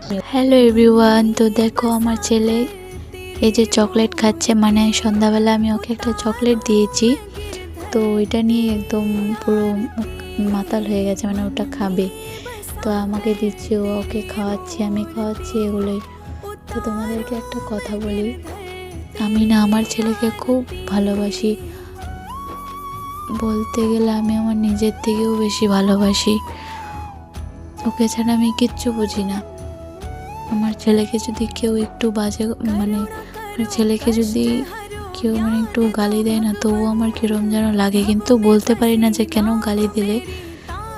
Hello everyone, তো দেখো আমার ছেলে এই যে চকলেট খাচ্ছে। মানে সন্ধ্যাবেলা আমি ওকে একটা চকলেট দিয়েছি, তো ওইটা নিয়ে একদম পুরো মাতাল হয়ে গেছে। মানে ওটা খাবে, তো আমাকে দিচ্ছে, ও ওকে খাওয়াচ্ছি, আমি খাওয়াচ্ছি, এগুলোই। তো তোমাদেরকে একটা কথা বলি, আমি না আমার ছেলেকে খুব ভালোবাসি। বলতে গেলে আমি আমার নিজের থেকেও বেশি ভালোবাসি। ওকে ছাড়া আমি কিচ্ছু বুঝি না। আমার ছেলেকে যদি কেউ একটু বাজে, মানে আমার ছেলেকে যদি কেউ একটু গালি দেয় না, তবুও আমার কীরকম যেন লাগে, কিন্তু বলতে পারি না যে কেন গালি দিলে।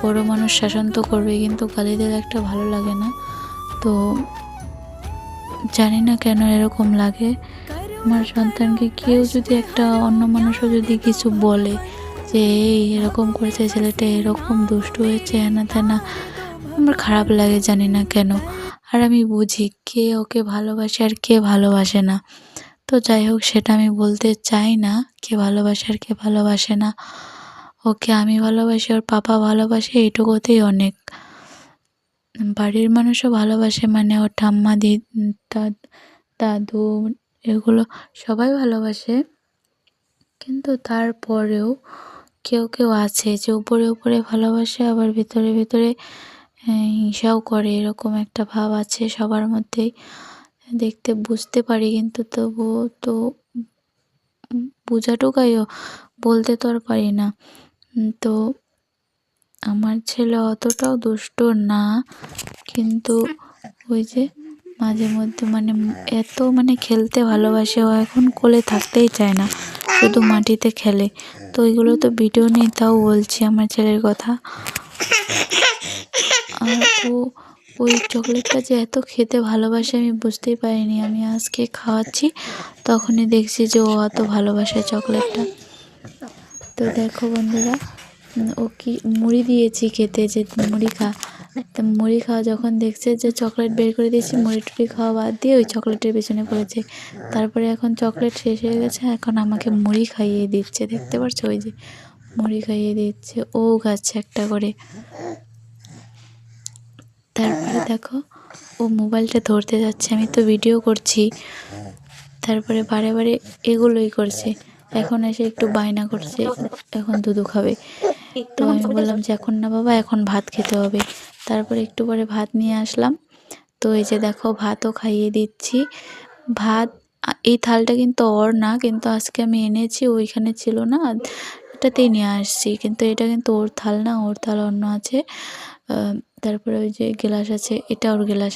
বড় মানুষ শাসন তো করবে, কিন্তু গালি দিলে একটা ভালো লাগে না। তো জানি না কেন এরকম লাগে। আমার সন্তানকে কেউ যদি, একটা অন্য মানুষও যদি কিছু বলে যে এই এরকম করেছে ছেলেটা, এরকম দুষ্টু হয়েছে, হ্যানা ত্যানা, আমার খারাপ লাগে, জানি না কেন। আর আমি বুঝি কে ওকে ভালোবাসে আর কে ভালোবাসে না। তো যাই হোক, সেটা আমি বলতে চাই না কে ভালোবাসে আর কে ভালোবাসে না। ওকে আমি ভালোবাসি, ওর পাপা ভালোবাসে, এইটুকুতেই অনেক। বাড়ির মানুষও ভালোবাসে, মানে ওর ঠাম্মা, দাদু, এগুলো সবাই ভালোবাসে। কিন্তু তারপরেও কেউ কেউ আছে যে উপরে উপরে ভালোবাসে, আবার ভিতরে ভিতরে হিংসাও করে। এরকম একটা ভাব আছে সবার মধ্যেই, দেখতে বুঝতে পারি, কিন্তু তবুও তো বোঝাটুকাইও বলতে তো আর পারি না। তো আমার ছেলে অতটাও দুষ্ট না, কিন্তু ওই যে মাঝে মধ্যে এত খেলতে ভালোবাসে, ও এখন কোলে থাকতেই চায় না, শুধু মাটিতে খেলে। তো ওইগুলো তো ভিডিও নেই, তাও বলছি আমার ছেলের কথা। আর ওই চকলেটটা যে এত খেতে ভালোবাসে আমি বুঝতেই পারিনি। আমি আজকে খাওয়াচ্ছি, তখনই দেখছি যে ও অত ভালোবাসে চকলেটটা। তো দেখো বন্ধুরা, ও কি মুড়ি দিয়েছি খেতে, যে মুড়ি খা। তো মুড়ি খাওয়া যখন দেখছে যে চকলেট বের করে দিয়েছি, মুড়ি টুড়ি খাওয়া বাদ দিয়ে ওই চকলেটের পেছনে পড়েছে। তারপরে এখন চকলেট শেষ হয়ে গেছে, এখন আমাকে মুড়ি খাইয়ে দিচ্ছে, দেখতে পাচ্ছ, ওই যে মুড়ি খাইয়ে দিচ্ছে, ও খাচ্ছে একটা করে। তারপরে দেখো, ও মোবাইলটা ধরতে যাচ্ছে, আমি তো ভিডিও করছি, তারপরে বারে বারে এগুলোই করছে। এখন এসে একটু বায়না করছে, এখন দুধু খাবে। তো আমি বললাম যে এখন না বাবা, এখন ভাত খেতে হবে। তারপরে একটু পরে ভাত নিয়ে আসলাম। তো এই যে দেখো, ভাতও খাইয়ে দিচ্ছি। ভাত, এই থালটা কিন্তু ওর না, কিন্তু আজকে আমি এনেছি, ওইখানে ছিল না, এটাতেই নিয়ে আসছি, কিন্তু এটা কিন্তু ওর থাল না, ওর থাল অন্য আছে। তারপরে ওই যে গ্লাস আছে, এটা ওর গ্লাস।